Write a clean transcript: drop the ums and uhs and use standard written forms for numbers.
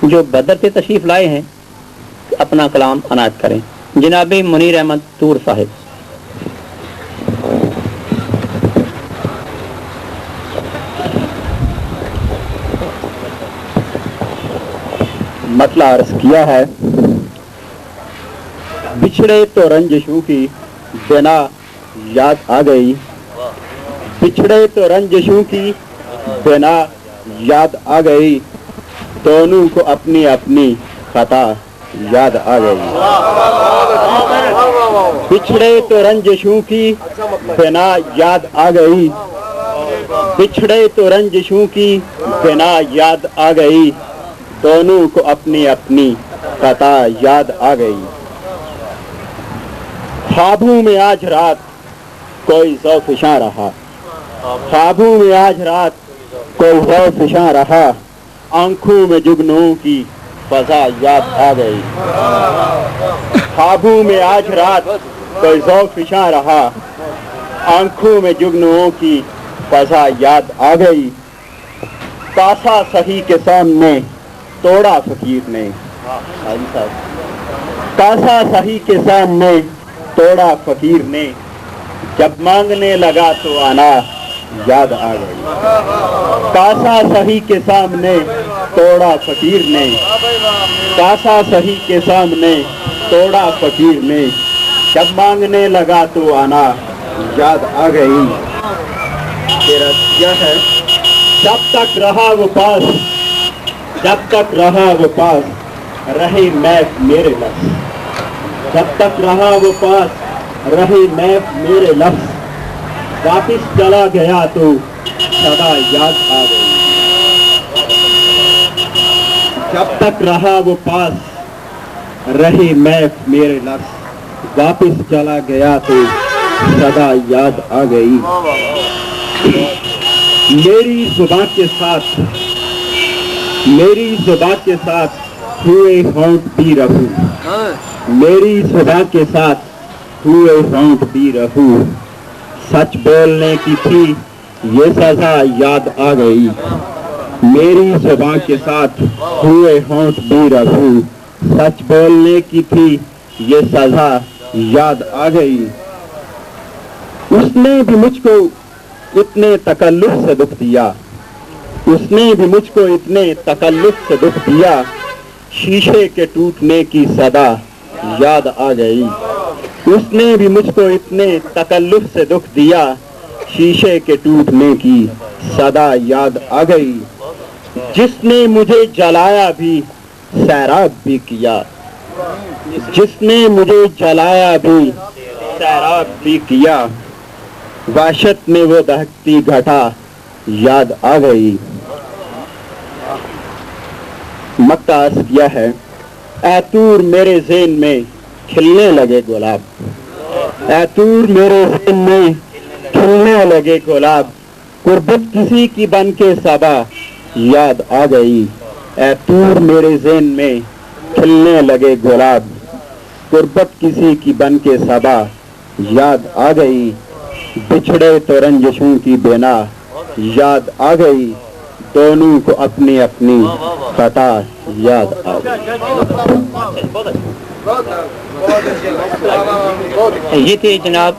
جو بدر سے تشریف لائے ہیں اپنا کلام عنایت کریں. جناب منیر احمد طور صاحب. مسئلہ عرض کیا ہے. بچھڑے تو رنجشوں کی بنا یاد آ گئی. بچھڑے تو رنجشوں کی بنا یاد آ گئی. دونوں کو اپنی اپنی خطا یاد آ گئی. بچھڑے تو رنجشوں کی بنا یاد آ گئی. بچھڑے تو رنجشوں کی بنا یاد آ گئی. دونوں کو اپنی اپنی خطا یاد آ گئی. خوابوں میں آج رات کوئی ذوفشاں رہا. خوابوں میں آج رات کوئی ذوفشاں رہا. آنکھوں میں جگنوں کی فضا یاد آ گئی. خوابوں میں آج رات کوئی ذوفشاں رہا. آنکھوں میں جگنوں کی فضا یاد آ گئی. کاسا سہی کے سامنے توڑا فقیر نے. کاسا سہی کے سامنے توڑا فقیر نے. جب مانگنے لگا تو آنا یاد آ گئی. کاسا سہی کے سامنے توڑا فقیر نے. کاسا سہی کے سامنے توڑا فقیر نے. جب مانگنے لگا تو آنا یاد آ گئی. تیرا کیا ہے. جب تک رہا وہ پاس جب تک رہا وہ پاس رہے میف میرے لفظ. جب تک رہا وہ پاس رہے میف میرے لفظ. واپس چلا گیا تو صدا یاد آ گئی. جب تک رہا وہ پاس رہے میف میرے لفظ. واپس چلا گیا تو صدا یاد آ گئی. میری زبان کے ساتھ میری زبان کے ساتھ ہوئے ہونٹ بھی رہوں. میری زبان کے ساتھ ہوئے ہونٹ بھی رہوں. سچ بولنے کی تھی یہ سزا یاد آ گئی. میری زبان کے ساتھ ہوئے ہونٹ بھی رہوں. سچ بولنے کی تھی یہ سزا یاد آ گئی. اس نے بھی مجھ کو اتنے تکلف سے دکھ دیا. اس نے بھی مجھ کو اتنے تکلف سے دکھ دیا. شیشے کے ٹوٹنے کی صدا یاد آ گئی. اس نے بھی مجھ کو اتنے تکلف سے دکھ دیا. شیشے کے ٹوٹنے کی صدا یاد آ گئی. جس نے مجھے جلایا بھی سیراب بھی کیا. جس نے مجھے جلایا بھی سیراب بھی کیا. وحشت میں وہ دہکتی گھٹا یاد آ گئی. مکہ عرض کیا ہے. اے طور میرے ذہن میں کھلنے لگے گلاب. اے طور میرے ذہن میں کھلنے لگے گلاب. قربت کسی کی بن کے صبا یاد آ گئی. اے طور میرے ذہن میں کھلنے لگے گلاب. قربت کسی کی بن کے صبا یاد آ گئی. بچھڑے تو رنجشوں کی بنا یاد آ گئی. دونوں کو اپنی اپنی خطا یاد آ گئی. یہ تھے جناب